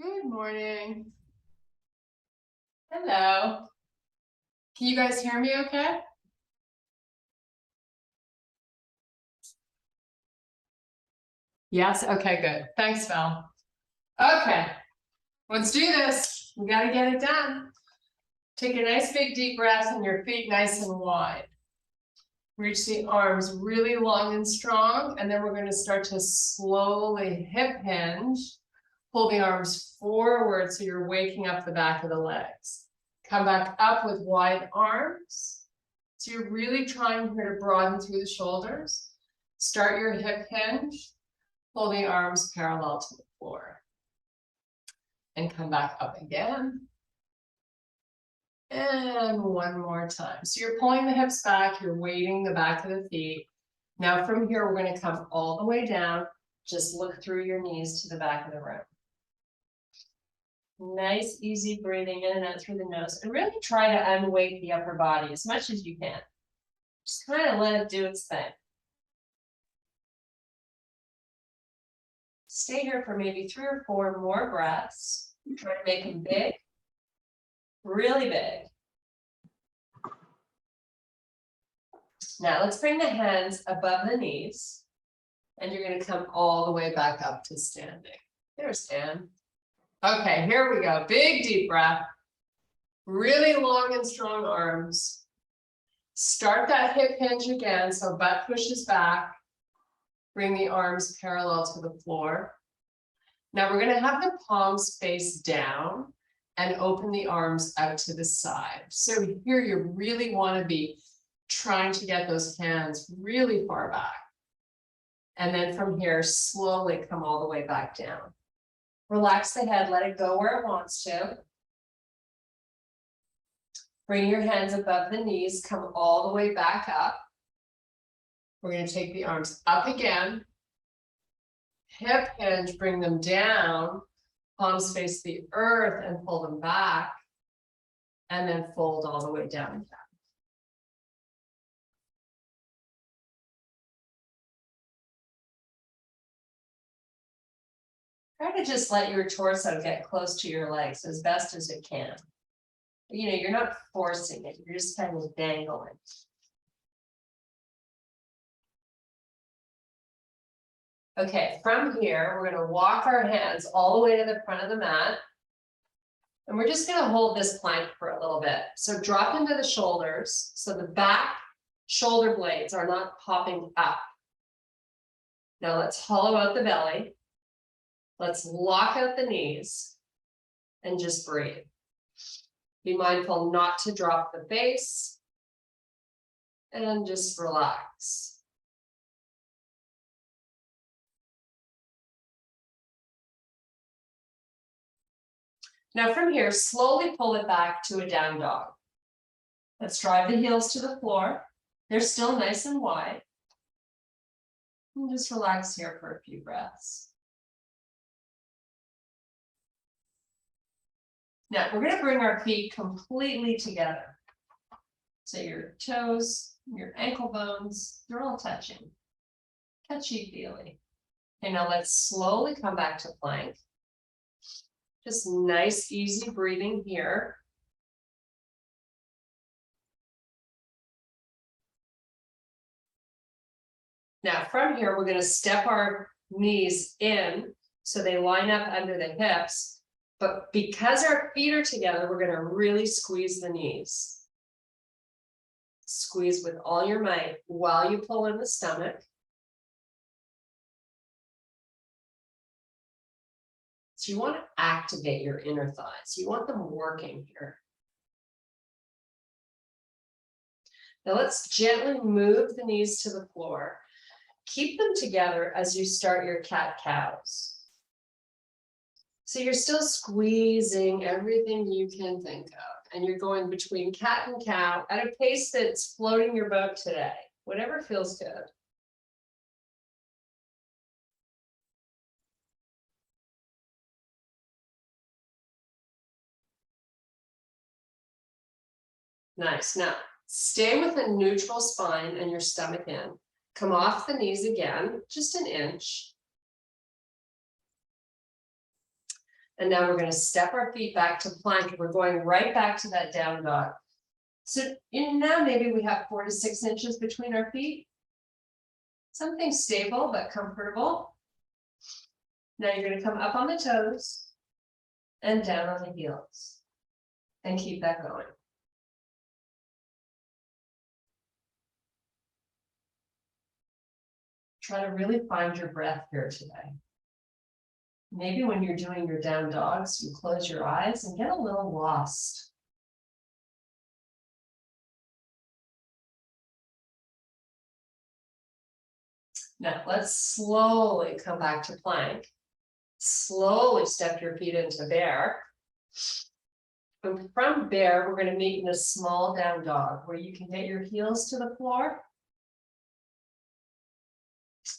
Good morning. Hello. Can you guys hear me okay? Yes, okay, good. Thanks, Val. Okay, let's do this. We gotta get it done. Take a nice big deep breath and your feet nice and wide. Reach the arms really long and strong, and then we're going to start to slowly hip hinge. Pull the arms forward so you're waking up the back of the legs. Come back up with wide arms. So you're really trying here to broaden through the shoulders. Start your hip hinge. Pull the arms parallel to the floor. And come back up again. And one more time. So you're pulling the hips back, you're weighting the back of the feet. Now from here, we're going to come all the way down. Just look through your knees to the back of the room. Nice, easy breathing in and out through the nose. And really try to unweight the upper body as much as you can. Just kind of let it do its thing. Stay here for maybe 3 or 4 more breaths. Try to make them big. Really big. Now let's bring the hands above the knees. And you're going to come all the way back up to standing. There's Stan. Okay, here we go. Big deep breath. Really long and strong arms. Start that hip hinge again, so butt pushes back. Bring the arms parallel to the floor. Now we're going to have the palms face down and open the arms out to the side. So here you really want to be trying to get those hands really far back. And then from here, slowly come all the way back down. Relax the head, let it go where it wants to. Bring your hands above the knees, come all the way back up. We're going to take the arms up again. Hip hinge, bring them down. Palms face the earth and pull them back. And then fold all the way down again. Try to just let your torso get close to your legs as best as it can. You know, you're not forcing it, you're just kind of dangling. Okay, from here, we're going to walk our hands all the way to the front of the mat. And we're just going to hold this plank for a little bit. So drop into the shoulders, so the back shoulder blades are not popping up. Now let's hollow out the belly. Let's lock out the knees and just breathe. Be mindful not to drop the face and just relax. Now from here, slowly pull it back to a down dog. Let's drive the heels to the floor. They're still nice and wide. And just relax here for a few breaths. Now we're going to bring our feet completely together. So your toes, your ankle bones, they're all touching. Touchy-feely. Okay, now let's slowly come back to plank. Just nice, easy breathing here. Now from here, we're going to step our knees in so they line up under the hips. But because our feet are together, we're going to really squeeze the knees. Squeeze with all your might while you pull in the stomach. So you want to activate your inner thighs. You want them working here. Now let's gently move the knees to the floor. Keep them together as you start your cat-cows. So you're still squeezing everything you can think of. And you're going between cat and cow at a pace that's floating your boat today. Whatever feels good. Nice. Now, stay with a neutral spine and your stomach in. Come off the knees again, just an inch. And now we're going to step our feet back to plank. We're going right back to that down dog. So now maybe we have 4 to 6 inches between our feet. Something stable but comfortable. Now you're going to come up on the toes and down on the heels. And keep that going. Try to really find your breath here today. Maybe when you're doing your down dogs, you close your eyes and get a little lost. Now let's slowly come back to plank. Slowly step your feet into bear. And from bear, we're going to meet in a small down dog where you can get your heels to the floor.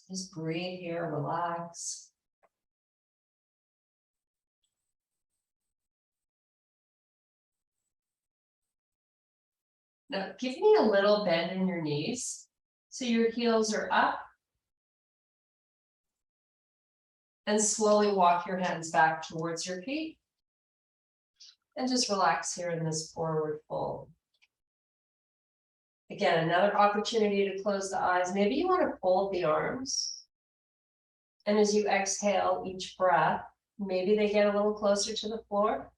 Just breathe here, relax. Now, give me a little bend in your knees so your heels are up. And slowly walk your hands back towards your feet. And just relax here in this forward fold. Again, another opportunity to close the eyes. Maybe you want to fold the arms. And as you exhale each breath, maybe they get a little closer to the floor.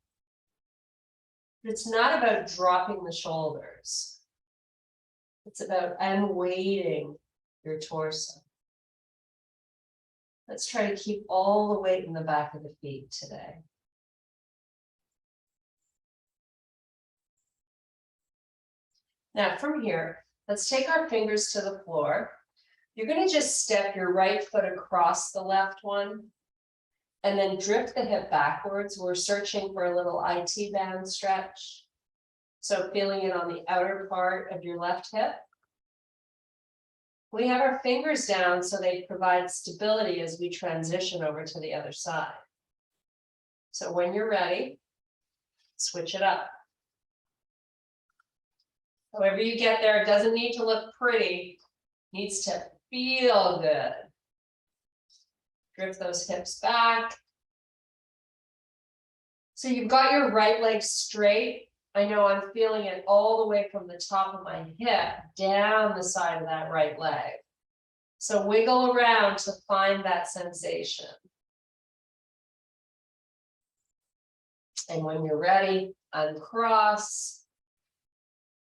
But it's not about dropping the shoulders. It's about unweighting your torso. Let's try to keep all the weight in the back of the feet today. Now from here, let's take our fingers to the floor. You're going to just step your right foot across the left one and then drift the hip backwards. We're searching for a little IT band stretch. So feeling it on the outer part of your left hip. We have our fingers down so they provide stability as we transition over to the other side. So when you're ready, switch it up. However you get there, it doesn't need to look pretty, it needs to feel good. Drift those hips back. So you've got your right leg straight. I know I'm feeling it all the way from the top of my hip down the side of that right leg. So wiggle around to find that sensation. And when you're ready, uncross.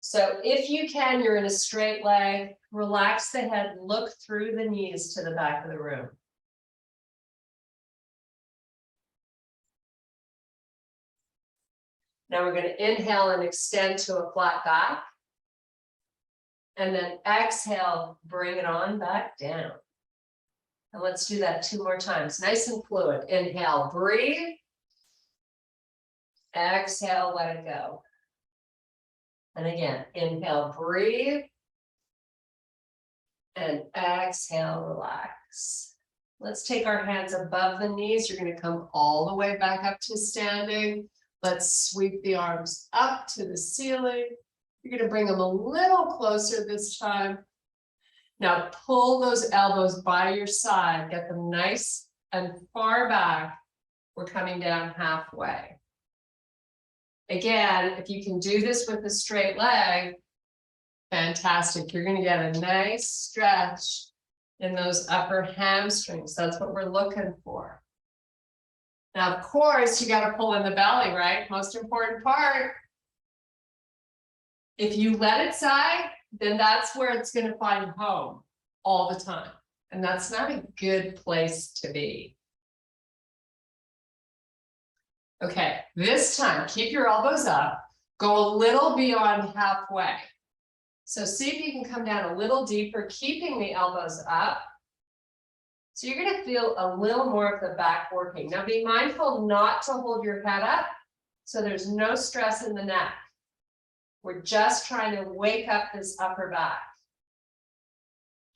So if you can, you're in a straight leg, relax the head, look through the knees to the back of the room. Now we're going to inhale and extend to a flat back. And then exhale, bring it on back down. And let's do that 2 more times. Nice and fluid. Inhale, breathe. Exhale, let it go. And again, inhale, breathe. And exhale, relax. Let's take our hands above the knees. You're going to come all the way back up to standing. Let's sweep the arms up to the ceiling. You're going to bring them a little closer this time. Now pull those elbows by your side. Get them nice and far back. We're coming down halfway. Again, if you can do this with a straight leg, fantastic. You're going to get a nice stretch in those upper hamstrings. That's what we're looking for. Now, of course, you got to pull in the belly, right? Most important part. If you let it sag, then that's where it's going to find home all the time. And that's not a good place to be. Okay, this time, keep your elbows up. Go a little beyond halfway. So see if you can come down a little deeper, keeping the elbows up. So you're going to feel a little more of the back working. Now be mindful not to hold your head up, so there's no stress in the neck. We're just trying to wake up this upper back.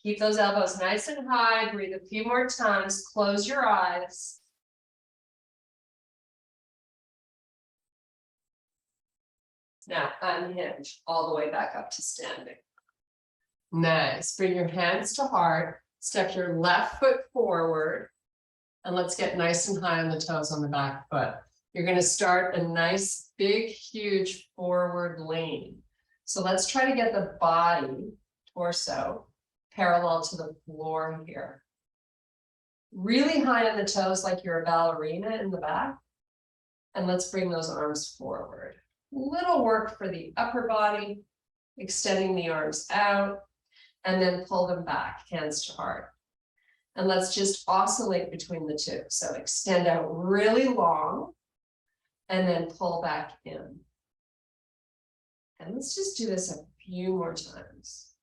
Keep those elbows nice and high. Breathe a few more times. Close your eyes. Now unhinge all the way back up to standing. Nice. Bring your hands to heart. Step your left foot forward And let's get nice and high on the toes on the back foot. You're going to start a nice, big, huge forward lean. So let's try to get the body, torso, parallel to the floor here. Really high on the toes like you're a ballerina in the back. And let's bring those arms forward. Little work for the upper body, extending the arms out, and then pull them back, hands to heart. And let's just oscillate between the two. So extend out really long, and then pull back in. And let's just do this a few more times.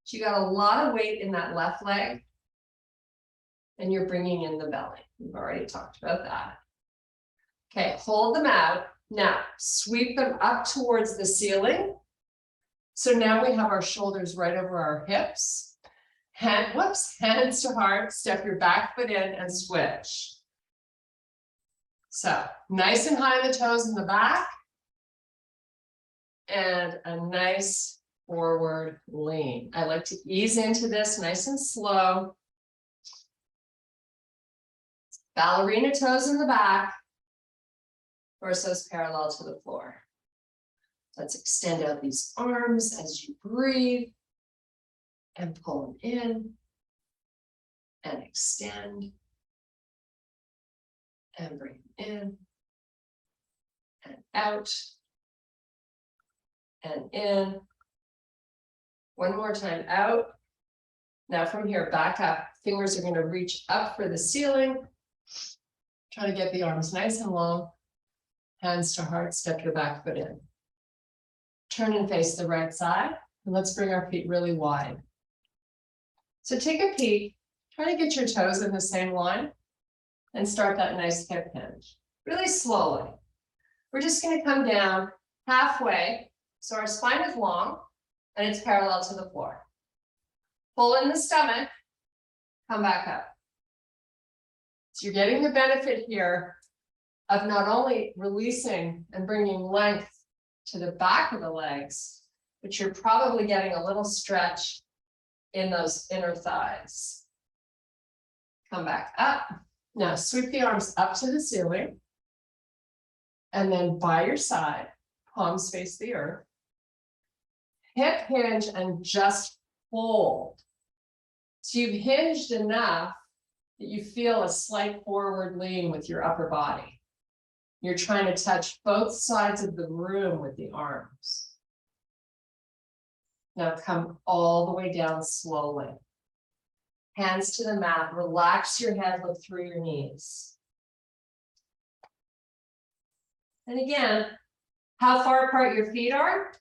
So you got a lot of weight in that left leg, and you're bringing in the belly. We've already talked about that. Okay, hold them out. Now, sweep them up towards the ceiling. So now we have our shoulders right over our hips. Hands to heart, step your back foot in and switch. So, nice and high on the toes in the back. And a nice forward lean. I like to ease into this nice and slow. Ballerina toes in the back. Torsos parallel to the floor. Let's extend out these arms as you breathe and pull them in and extend and bring them in and out and in. One more time out. Now from here, back up. Fingers are going to reach up for the ceiling. Try to get the arms nice and long. Hands to heart, step your back foot in. Turn and face the right side. And let's bring our feet really wide. So take a peek. Try to get your toes in the same line. And start that nice hip hinge. Really slowly. We're just going to come down halfway. So our spine is long. And it's parallel to the floor. Pull in the stomach. Come back up. So you're getting the benefit here of not only releasing and bringing length to the back of the legs, but you're probably getting a little stretch in those inner thighs. Come back up. Now sweep the arms up to the ceiling. And then by your side, palms face the earth. Hip hinge and just hold. So you've hinged enough that you feel a slight forward lean with your upper body. You're trying to touch both sides of the room with the arms. Now come all the way down slowly. Hands to the mat, relax your head, look through your knees. And again, how far apart your feet are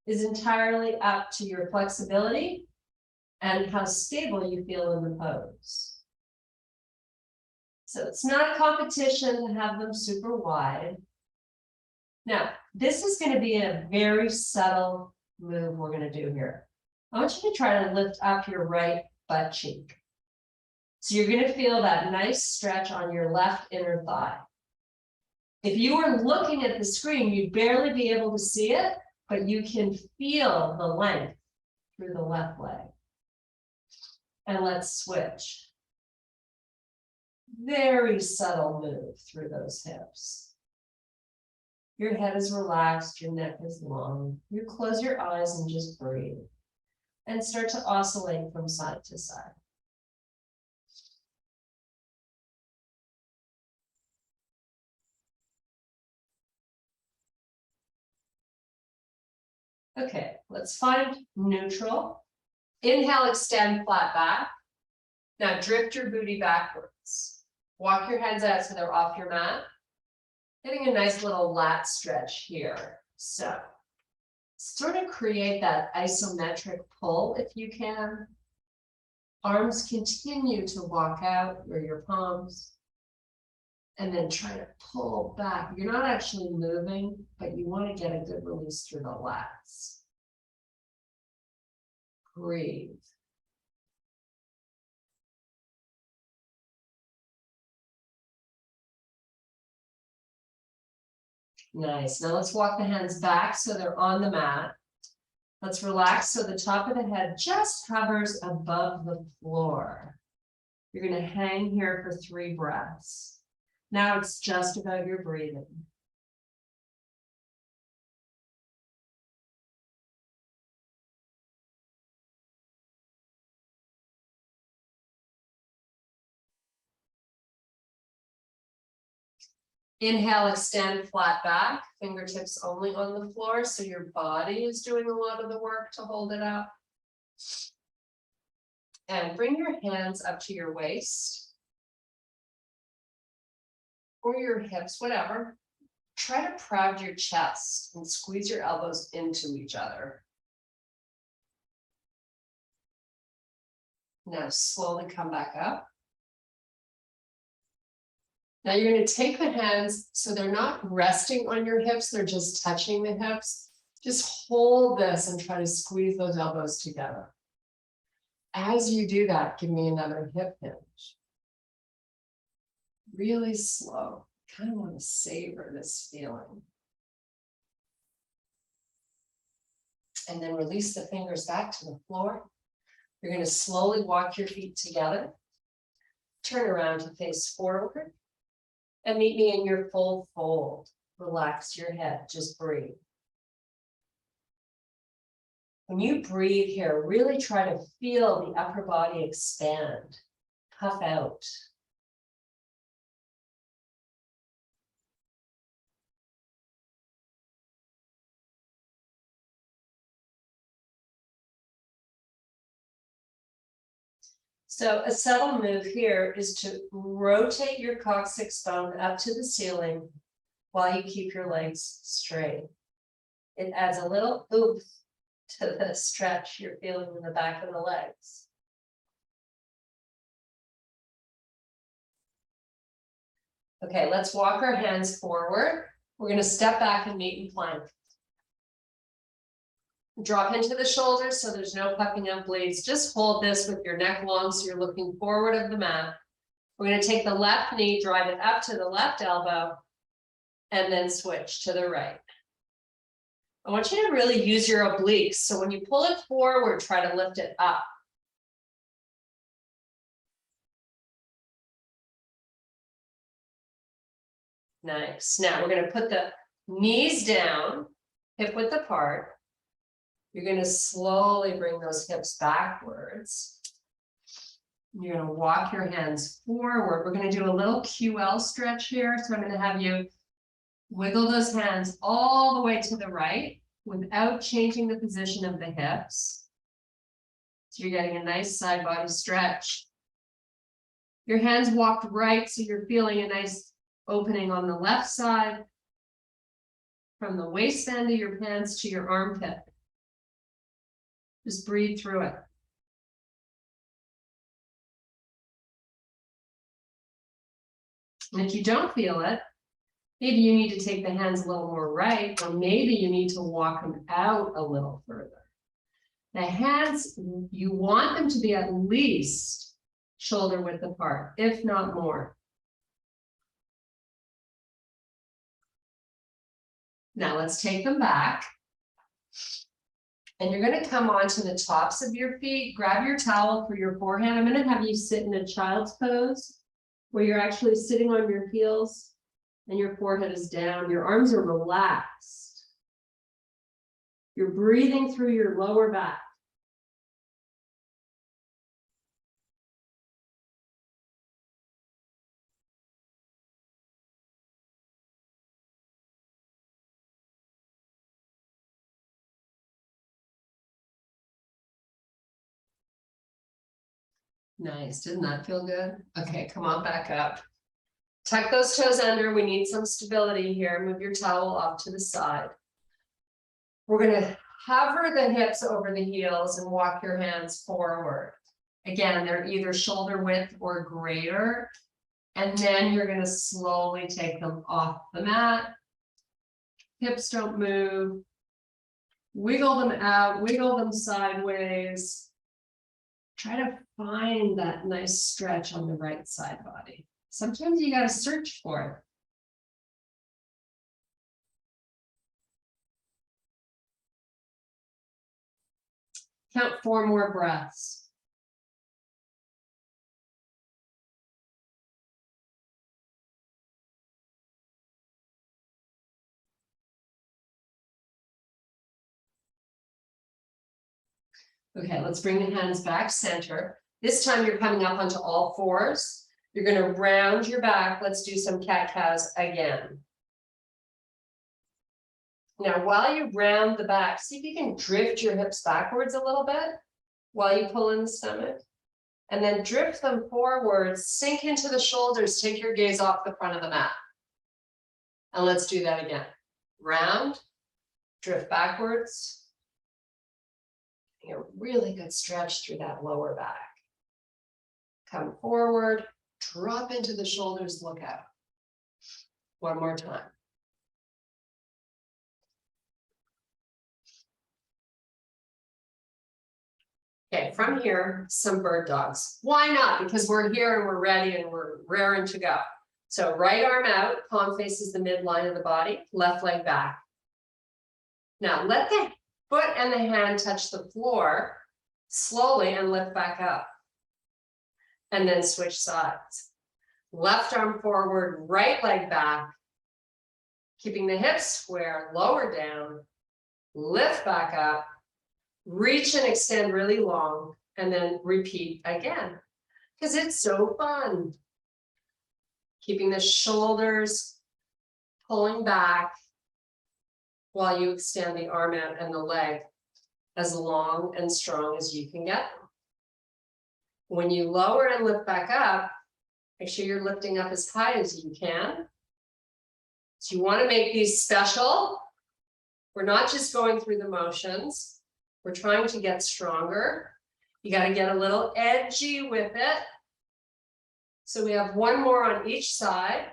is entirely up to your flexibility and how stable you feel in the pose. So it's not a competition to have them super wide. Now, this is going to be a very subtle move we're going to do here. I want you to try to lift up your right butt cheek. So you're going to feel that nice stretch on your left inner thigh. If you were looking at the screen, you'd barely be able to see it, but you can feel the length through the left leg. And let's switch. Very subtle move through those hips. Your head is relaxed, your neck is long. You close your eyes and just breathe. And start to oscillate from side to side. Okay, let's find neutral. Inhale, extend flat back. Now drift your booty backwards. Walk your hands out so they're off your mat. Getting a nice little lat stretch here. So sort of create that isometric pull if you can. Arms continue to walk out or your palms. And then try to pull back. You're not actually moving, but you want to get a good release through the lats. Breathe. Nice. Now let's walk the hands back so they're on the mat. Let's relax so the top of the head just hovers above the floor. You're going to hang here for 3 breaths. Now it's just about your breathing. Inhale, extend flat back, fingertips only on the floor, so your body is doing a lot of the work to hold it up. And bring your hands up to your waist or your hips, whatever. Try to prod your chest and squeeze your elbows into each other. Now slowly come back up. Now you're going to take the hands so they're not resting on your hips, they're just touching the hips. Just hold this and try to squeeze those elbows together. As you do that, give me another hip hinge. Really slow. Kind of want to savor this feeling. And then release the fingers back to the floor. You're going to slowly walk your feet together. Turn around to face forward. And meet me in your full fold. Relax your head, just breathe. When you breathe here, really try to feel the upper body expand, puff out. So a subtle move here is to rotate your coccyx bone up to the ceiling while you keep your legs straight. It adds a little oomph to the stretch you're feeling in the back of the legs. Okay, let's walk our hands forward. We're going to step back and meet in plank. Drop into the shoulders so there's no puffing up blades. Just hold this with your neck long so you're looking forward of the mat. We're going to take the left knee, drive it up to the left elbow, and then switch to the right. I want you to really use your obliques. So when you pull it forward, try to lift it up. Nice. Now we're going to put the knees down, hip width apart. You're going to slowly bring those hips backwards. You're going to walk your hands forward. We're going to do a little QL stretch here. So I'm going to have you wiggle those hands all the way to the right without changing the position of the hips. So you're getting a nice side body stretch. Your hands walked right, so you're feeling a nice opening on the left side from the waistband of your pants to your armpit. Just breathe through it. And if you don't feel it, maybe you need to take the hands a little more right, or maybe you need to walk them out a little further. The hands, you want them to be at least shoulder width apart, if not more. Now let's take them back. And you're going to come onto the tops of your feet, grab your towel for your forehand. I'm going to have you sit in a child's pose where you're actually sitting on your heels and your forehead is down. Your arms are relaxed. You're breathing through your lower back. Nice. Didn't that feel good? Okay, come on back up. Tuck those toes under. We need some stability here. Move your towel off to the side. We're going to hover the hips over the heels and walk your hands forward. Again, they're either shoulder width or greater. And then you're going to slowly take them off the mat. Hips don't move. Wiggle them out, wiggle them sideways. Try to find that nice stretch on the right side body. Sometimes you got to search for it. Count 4 more breaths. Okay, let's bring the hands back center. This time you're coming up onto all fours. You're going to round your back. Let's do some cat-cows again. Now, while you round the back, see if you can drift your hips backwards a little bit while you pull in the stomach. And then drift them forwards, sink into the shoulders, take your gaze off the front of the mat. And let's do that again. Round, drift backwards. A really good stretch through that lower back. Come forward, drop into the shoulders, look out. One more time. Okay, from here, some bird dogs. Why not? Because we're here and we're ready and we're raring to go. So right arm out, palm faces the midline of the body, left leg back. Now let the foot and the hand touch the floor slowly and lift back up. And then switch sides. Left arm forward, right leg back. Keeping the hips square, lower down, lift back up, reach and extend really long, and then repeat again. Because it's so fun. Keeping the shoulders pulling back while you extend the arm out and the leg as long and strong as you can get them. When you lower and lift back up, make sure you're lifting up as high as you can. So you want to make these special. We're not just going through the motions. We're trying to get stronger. You got to get a little edgy with it. So we have one more on each side.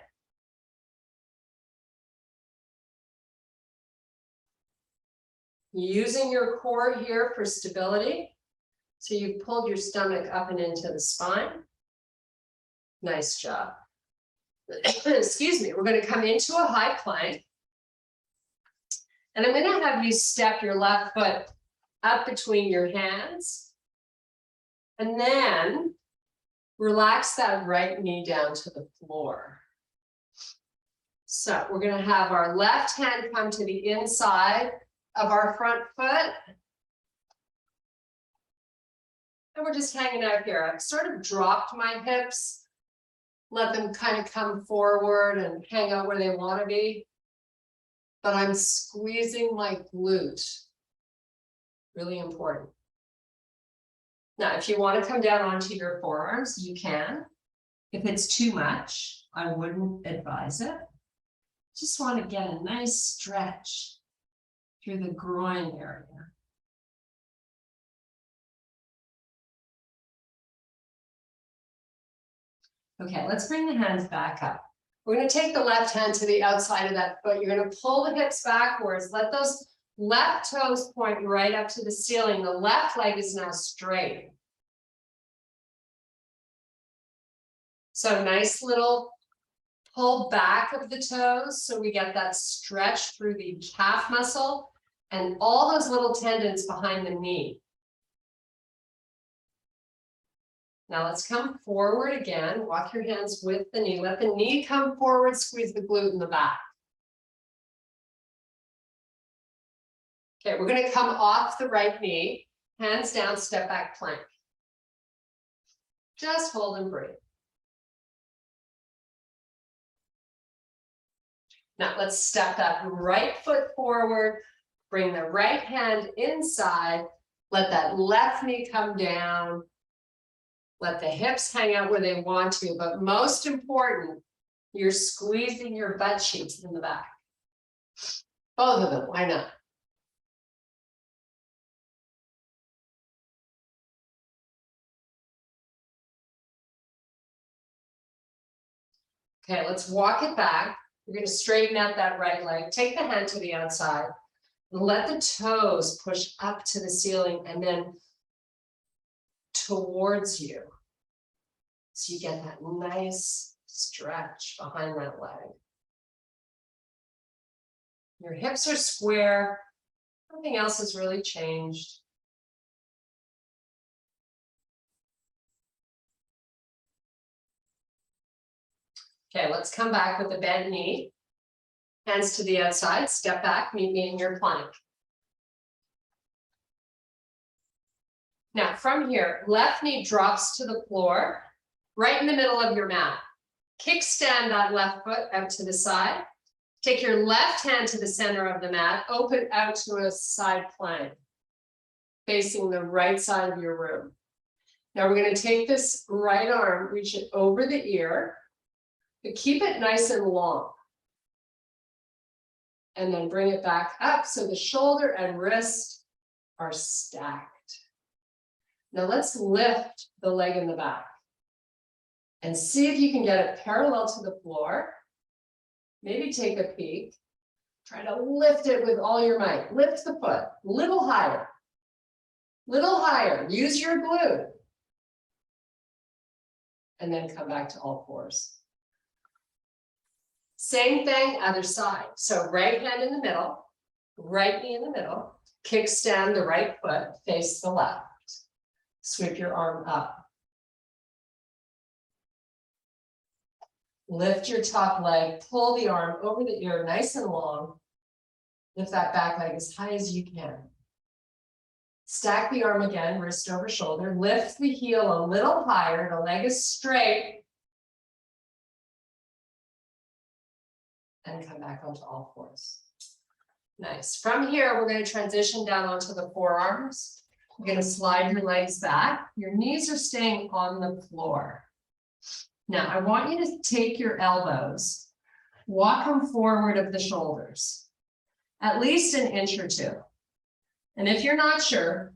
Using your core here for stability. So you've pulled your stomach up and into the spine. Nice job. Excuse me, we're going to come into a high plank. And I'm going to have you step your left foot up between your hands. And then relax that right knee down to the floor. So we're going to have our left hand come to the inside of our front foot. And we're just hanging out here. I've sort of dropped my hips, let them kind of come forward and hang out where they want to be. But I'm squeezing my glute. Really important. Now, if you want to come down onto your forearms, you can. If it's too much, I wouldn't advise it. Just want to get a nice stretch through the groin area. Okay, let's bring the hands back up. We're going to take the left hand to the outside of that foot. You're going to pull the hips backwards. Let those left toes point right up to the ceiling. The left leg is now straight. So nice little pull back of the toes. So we get that stretch through the calf muscle and all those little tendons behind the knee. Now let's come forward again. Walk your hands with the knee. Let the knee come forward, squeeze the glute in the back. Okay, we're going to come off the right knee, hands down, step back plank. Just hold and breathe. Now let's step that right foot forward, bring the right hand inside, let that left knee come down. Let the hips hang out where they want to, but most important, you're squeezing your butt cheeks in the back. Both of them, why not? Okay, let's walk it back. You're going to straighten out that right leg. Take the hand to the outside. Let the toes push up to the ceiling and then towards you. So you get that nice stretch behind that leg. Your hips are square. Nothing else has really changed. Okay, let's come back with a bent knee. Hands to the outside, step back, meet me in your plank. Now from here, left knee drops to the floor, right in the middle of your mat. Kickstand that left foot out to the side. Take your left hand to the center of the mat, open out to a side plank, facing the right side of your room. Now we're going to take this right arm, reach it over the ear, but keep it nice and long. And then bring it back up so the shoulder and wrist are stacked. Now let's lift the leg in the back and see if you can get it parallel to the floor. Maybe take a peek. Try to lift it with all your might. Lift the foot, little higher. Little higher, use your glute. And then come back to all fours. Same thing, other side. So right hand in the middle, right knee in the middle, kickstand the right foot, face the left. Sweep your arm up. Lift your top leg, pull the arm over the ear, nice and long. Lift that back leg as high as you can. Stack the arm again, wrist over shoulder. Lift the heel a little higher, the leg is straight. And come back onto all fours. Nice. From here, we're going to transition down onto the forearms. You're going to slide your legs back. Your knees are staying on the floor. Now, I want you to take your elbows, walk them forward of the shoulders, at least an inch or two. And if you're not sure,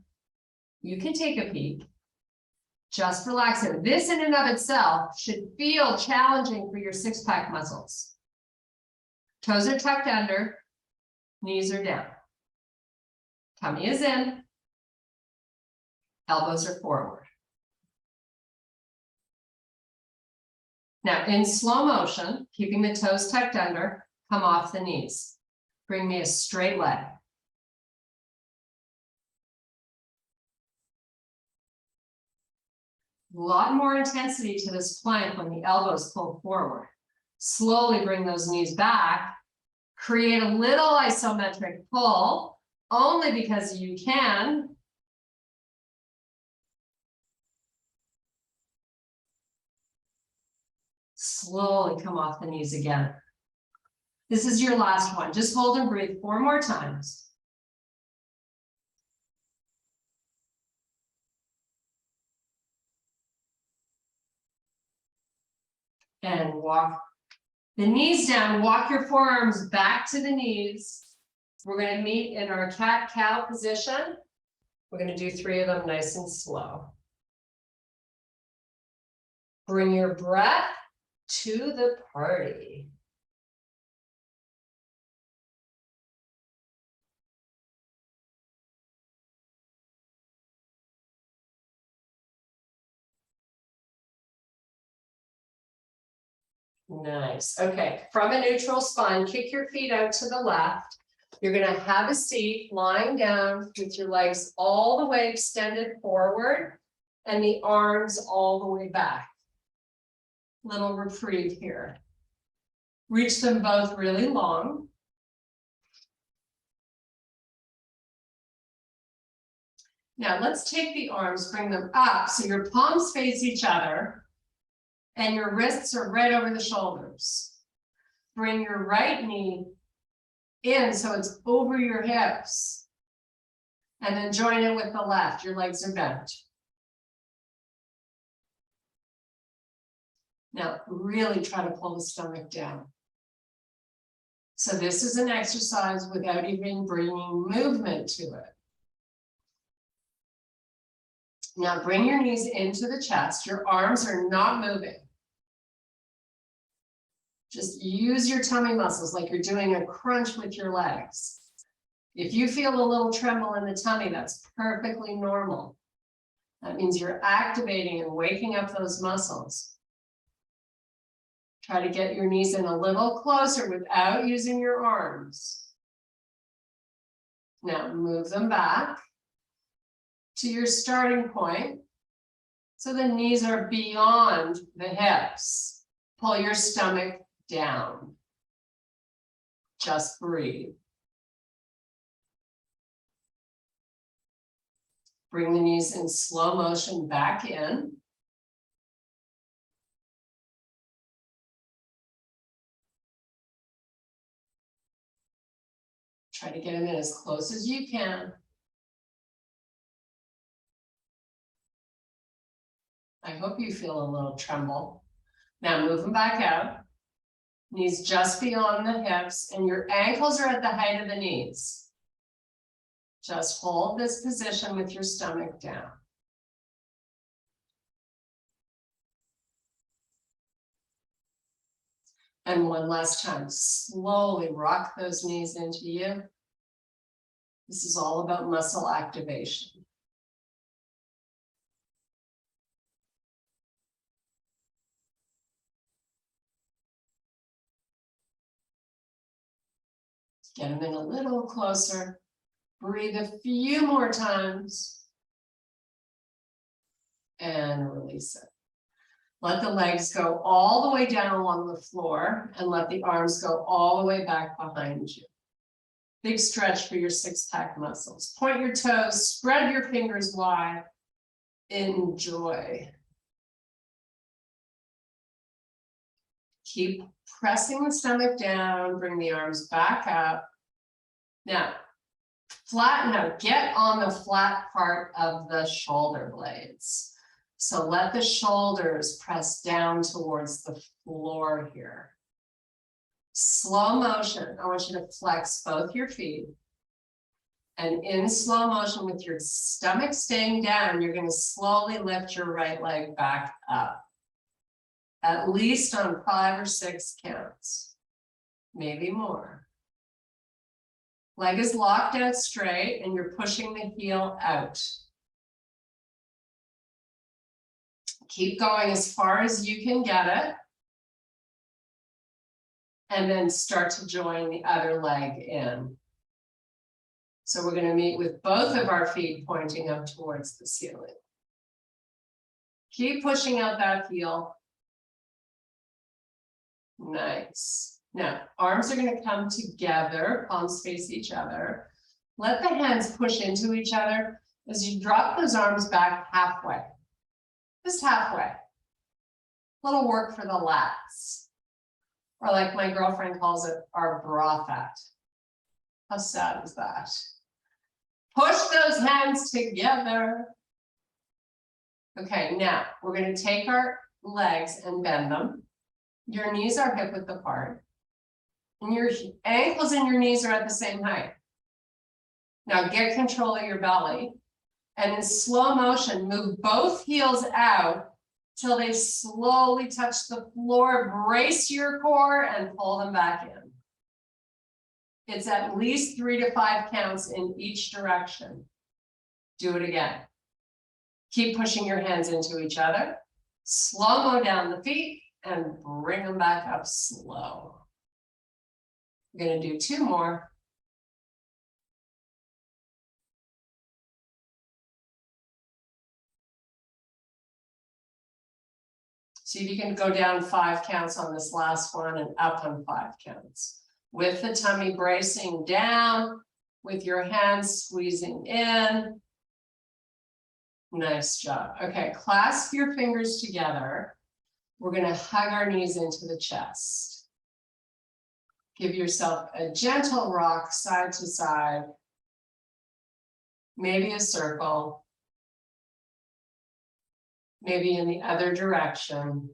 you can take a peek. Just relax it. This in and of itself should feel challenging for your six-pack muscles. Toes are tucked under, knees are down. Tummy is in, elbows are forward. Now in slow motion, keeping the toes tucked under, come off the knees. Bring me a straight leg. A lot more intensity to this plank when the elbows pull forward. Slowly bring those knees back. Create a little isometric pull, only because you can. Slowly come off the knees again. This is your last one. Just hold and breathe 4 more times. And walk the knees down, walk your forearms back to the knees. We're going to meet in our cat-cow position. We're going to do 3 of them nice and slow. Bring your breath to the party. Nice. Okay, from a neutral spine, kick your feet out to the left. You're going to have a seat lying down with your legs all the way extended forward and the arms all the way back. Little reprieve here. Reach them both really long. Now let's take the arms, bring them up so your palms face each other. And your wrists are right over the shoulders. Bring your right knee in so it's over your hips. And then join it with the left. Your legs are bent. Now, really try to pull the stomach down. So this is an exercise without even bringing movement to it. Now bring your knees into the chest. Your arms are not moving. Just use your tummy muscles like you're doing a crunch with your legs. If you feel a little tremble in the tummy, that's perfectly normal. That means you're activating and waking up those muscles. Try to get your knees in a little closer without using your arms. Now move them back to your starting point so the knees are beyond the hips. Pull your stomach down. Just breathe. Bring the knees in slow motion back in. Try to get them in as close as you can. I hope you feel a little tremble. Now move them back out. Knees just beyond the hips, and your ankles are at the height of the knees. Just hold this position with your stomach down. And one last time, slowly rock those knees into you. This is all about muscle activation. Get them in a little closer. Breathe a few more times. And release it. Let the legs go all the way down along the floor and let the arms go all the way back behind you. Big stretch for your six-pack muscles. Point your toes, spread your fingers wide. Enjoy. Keep pressing the stomach down, bring the arms back up. Now, flatten out, get on the flat part of the shoulder blades. So let the shoulders press down towards the floor here. Slow motion, I want you to flex both your feet. And in slow motion with your stomach staying down, you're going to slowly lift your right leg back up. At least on 5 or 6 counts, maybe more. Leg is locked out straight and you're pushing the heel out. Keep going as far as you can get it. And then start to join the other leg in. So we're going to meet with both of our feet pointing up towards the ceiling. Keep pushing out that heel. Nice. Now, arms are going to come together, palms face each other. Let the hands push into each other as you drop those arms back halfway. Just halfway. A little work for the lats. Or like my girlfriend calls it, our bra fat. How sad is that? Push those hands together. Okay, now we're going to take our legs and bend them. Your knees are hip width apart. And your ankles and your knees are at the same height. Now get control of your belly. And in slow motion, move both heels out till they slowly touch the floor. Brace your core and pull them back in. It's at least 3 to 5 counts in each direction. Do it again. Keep pushing your hands into each other. Slow-mo down the feet and bring them back up slow. We're going to do 2 more. See if you can go down 5 counts on this last one and up on 5 counts. With the tummy bracing down, with your hands squeezing in. Nice job. Okay, clasp your fingers together. We're going to hug our knees into the chest. Give yourself a gentle rock side to side. Maybe a circle. Maybe in the other direction.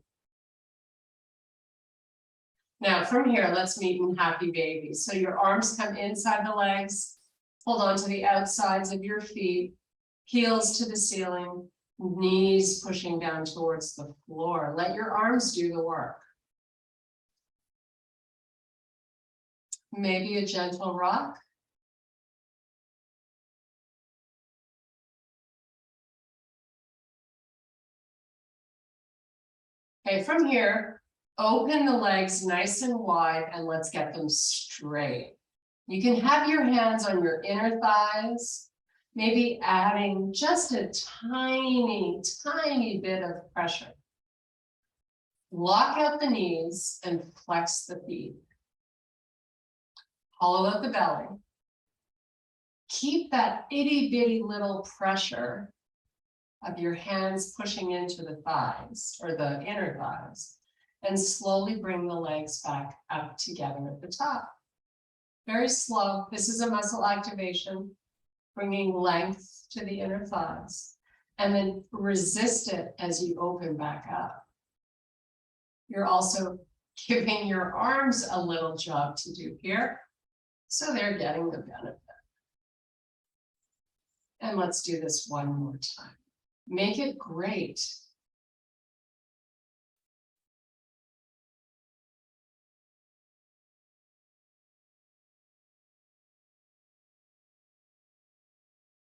Now from here, let's meet in happy baby. So your arms come inside the legs, hold on to the outsides of your feet, heels to the ceiling, knees pushing down towards the floor. Let your arms do the work. Maybe a gentle rock. Okay, from here, open the legs nice and wide and let's get them straight. You can have your hands on your inner thighs, maybe adding just a tiny, tiny bit of pressure. Lock out the knees and flex the feet. Hollow out the belly. Keep that itty bitty little pressure of your hands pushing into the thighs or the inner thighs, and slowly bring the legs back up together at the top. Very slow. This is a muscle activation, bringing length to the inner thighs, and then resist it as you open back up. You're also giving your arms a little job to do here, so they're getting the benefit. And let's do this one more time. Make it great.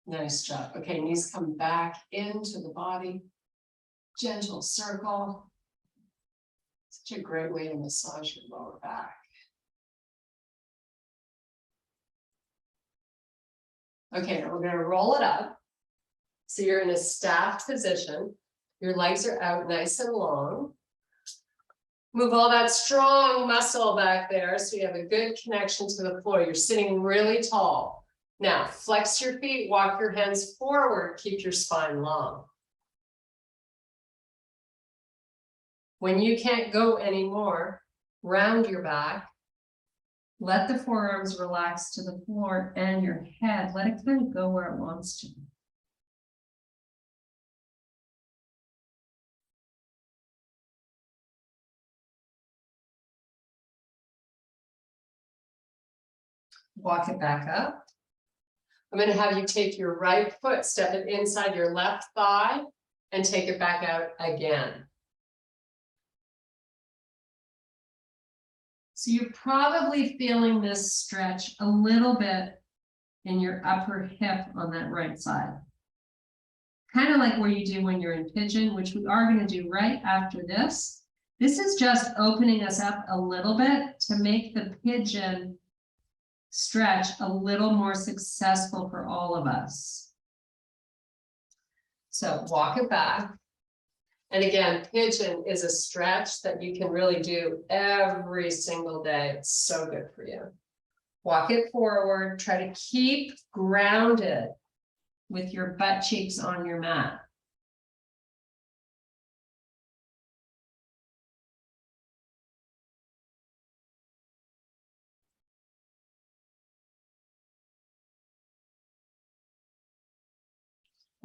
Nice job. Okay, knees come back into the body. Gentle circle. Such a great way to massage your lower back. Okay, now we're going to roll it up. So you're in a staffed position. Your legs are out nice and long. Move all that strong muscle back there so you have a good connection to the floor. You're sitting really tall. Now, flex your feet, walk your hands forward, keep your spine long. When you can't go anymore, round your back. Let the forearms relax to the floor and your head. Let it kind of go where it wants to. Walk it back up. I'm going to have you take your right foot, step it inside your left thigh, and take it back out again. So you're probably feeling this stretch a little bit in your upper hip on that right side. Kind of like where you do when you're in pigeon, which we are going to do right after this. This is just opening us up a little bit to make the pigeon stretch a little more successful for all of us. So walk it back. And again, pigeon is a stretch that you can really do every single day. It's so good for you. Walk it forward. Try to keep grounded with your butt cheeks on your mat.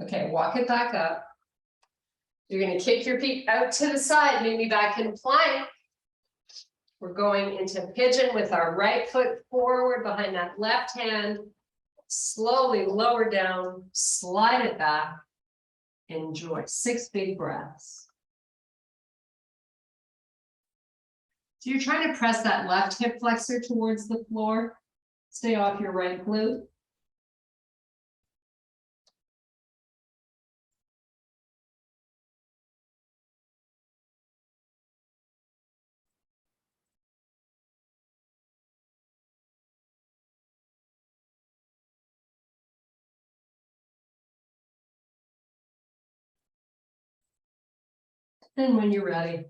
Okay, walk it back up. You're going to kick your feet out to the side, maybe back in plank. We're going into pigeon with our right foot forward behind that left hand. Slowly lower down, slide it back. Enjoy 6 big breaths. So you're trying to press that left hip flexor towards the floor. Stay off your right glute. And when you're ready,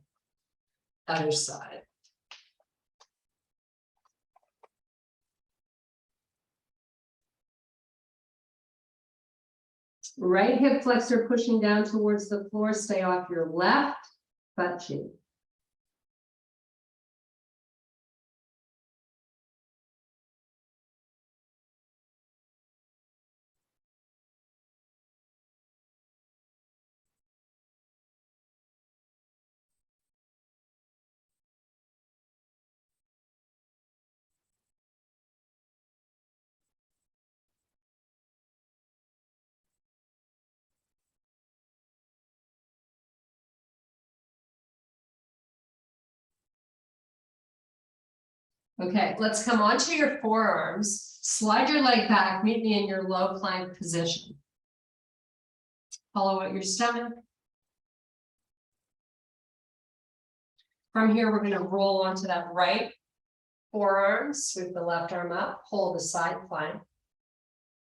other side. Right hip flexor pushing down towards the floor. Stay off your left butt cheek. Okay, let's come onto your forearms. Slide your leg back, meet me in your low plank position. Follow out your stomach. From here, we're going to roll onto that right forearm, sweep the left arm up, hold the side plank.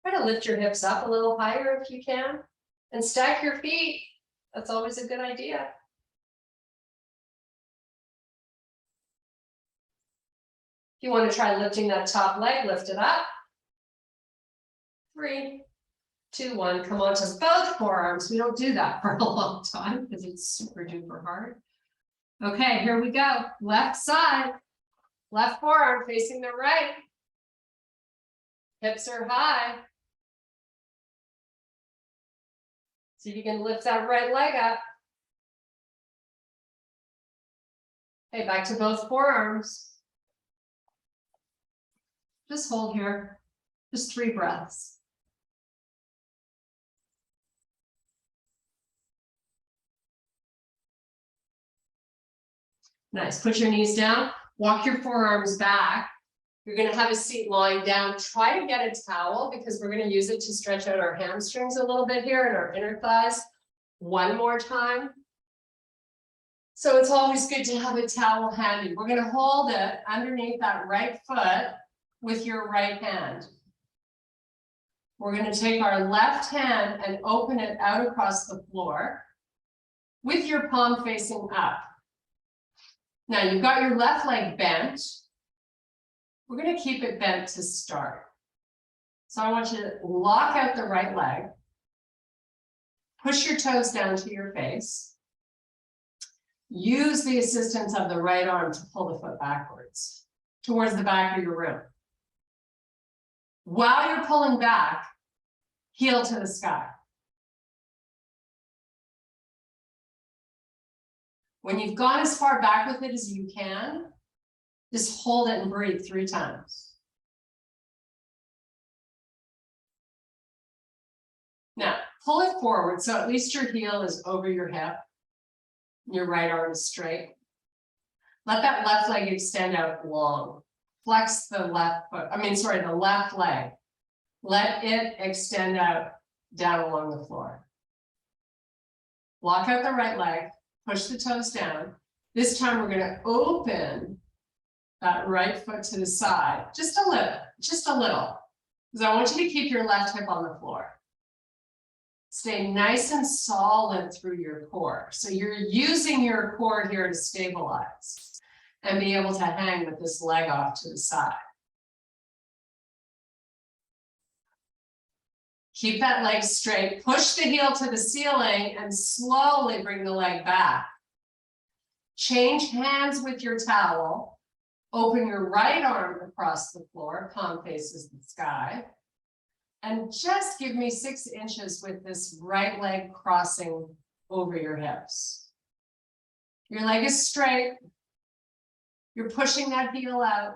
Try to lift your hips up a little higher if you can, and stack your feet. That's always a good idea. If you want to try lifting that top leg, lift it up. 3, 2, 1. Come on to both forearms. We don't do that for a long time because it's super duper hard. Okay, here we go. Left side, left forearm facing the right. Hips are high. See if you can lift that right leg up. Okay, back to both forearms. Just hold here. Just 3 breaths. Nice. Put your knees down. Walk your forearms back. You're going to have a seat lying down. Try to get a towel because we're going to use it to stretch out our hamstrings a little bit here and our inner thighs. One more time. So it's always good to have a towel handy. We're going to hold it underneath that right foot with your right hand. We're going to take our left hand and open it out across the floor with your palm facing up. Now you've got your left leg bent. We're going to keep it bent to start. So I want you to lock out the right leg. Push your toes down to your face. Use the assistance of the right arm to pull the foot backwards towards the back of your room. While you're pulling back, heel to the sky. When you've gone as far back with it as you can, just hold it and breathe 3 times. Now, pull it forward so at least your heel is over your hip. Your right arm is straight. Let that left leg extend out long. Flex the left foot, the left leg. Let it extend out down along the floor. Lock out the right leg, push the toes down. This time we're going to open that right foot to the side, just a little, because I want you to keep your left hip on the floor. Stay nice and solid through your core. So you're using your core here to stabilize and be able to hang with this leg off to the side. Keep that leg straight, push the heel to the ceiling and slowly bring the leg back. Change hands with your towel. Open your right arm across the floor, palm faces the sky. And just give me 6 inches with this right leg crossing over your hips. Your leg is straight. You're pushing that heel out.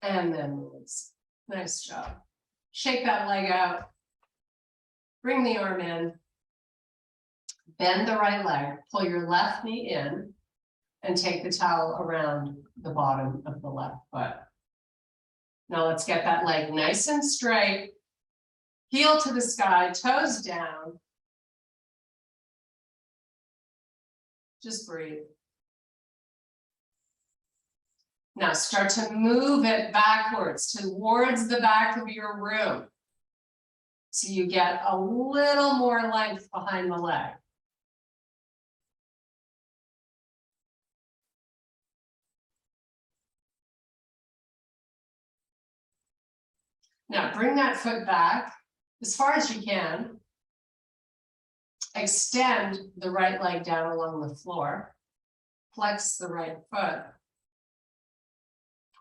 And then release. Nice job. Shake that leg out. Bring the arm in. Bend the right leg. Pull your left knee in. And take the towel around the bottom of the left foot. Now let's get that leg nice and straight. Heel to the sky, toes down. Just breathe. Now start to move it backwards towards the back of your room. So you get a little more length behind the leg. Now bring that foot back as far as you can. Extend the right leg down along the floor. Flex the right foot.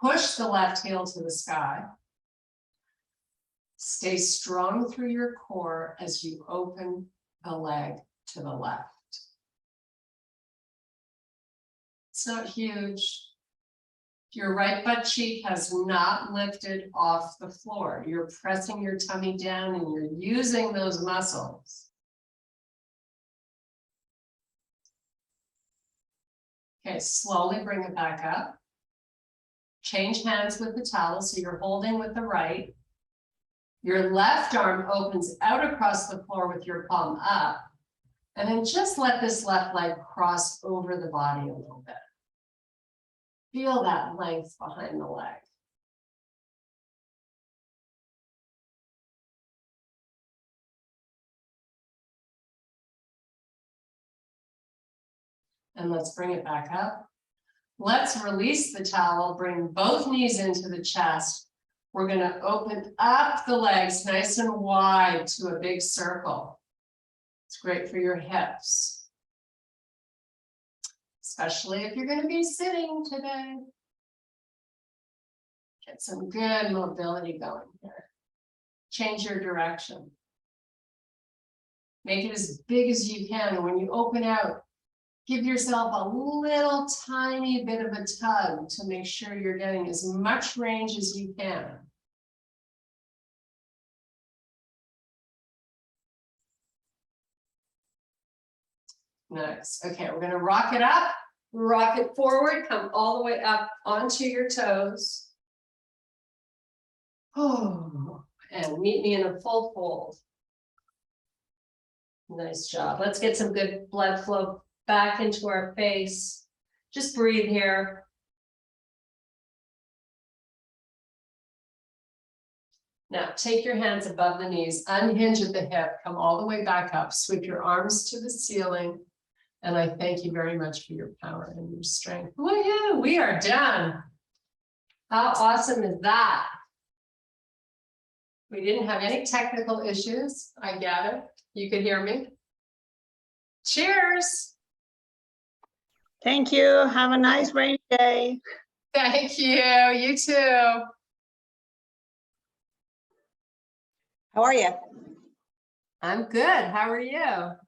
Push the left heel to the sky. Stay strong through your core as you open the leg to the left. It's not huge. Your right butt cheek has not lifted off the floor. You're pressing your tummy down and you're using those muscles. Okay, slowly bring it back up. Change hands with the towel, so you're holding with the right. Your left arm opens out across the floor with your palm up. And then just let this left leg cross over the body a little bit. Feel that length behind the leg. And let's bring it back up. Let's release the towel, bring both knees into the chest, We're gonna open up the legs nice and wide to a big circle. It's great for your hips, especially if you're gonna be sitting today. Get some good mobility going here. Change your direction. Make it as big as you can. And when you open out, give yourself a little tiny bit of a tug to make sure you're getting as much range as you can. Nice. Okay, we're gonna rock it up, rock it forward, come all the way up onto your toes. Oh, and meet me in a full fold. Nice job. Let's get some good blood flow back into our face. Just breathe here. Now take your hands above the knees, unhinge at the hip, come all the way back up, sweep your arms to the ceiling. And I thank you very much for your power and your strength. Woohoo, we are done. How awesome is that? We didn't have any technical issues, I gather. You could hear me. Cheers. Thank you. Have a nice rainy day. Thank you. You too. How are you? I'm good. How are you?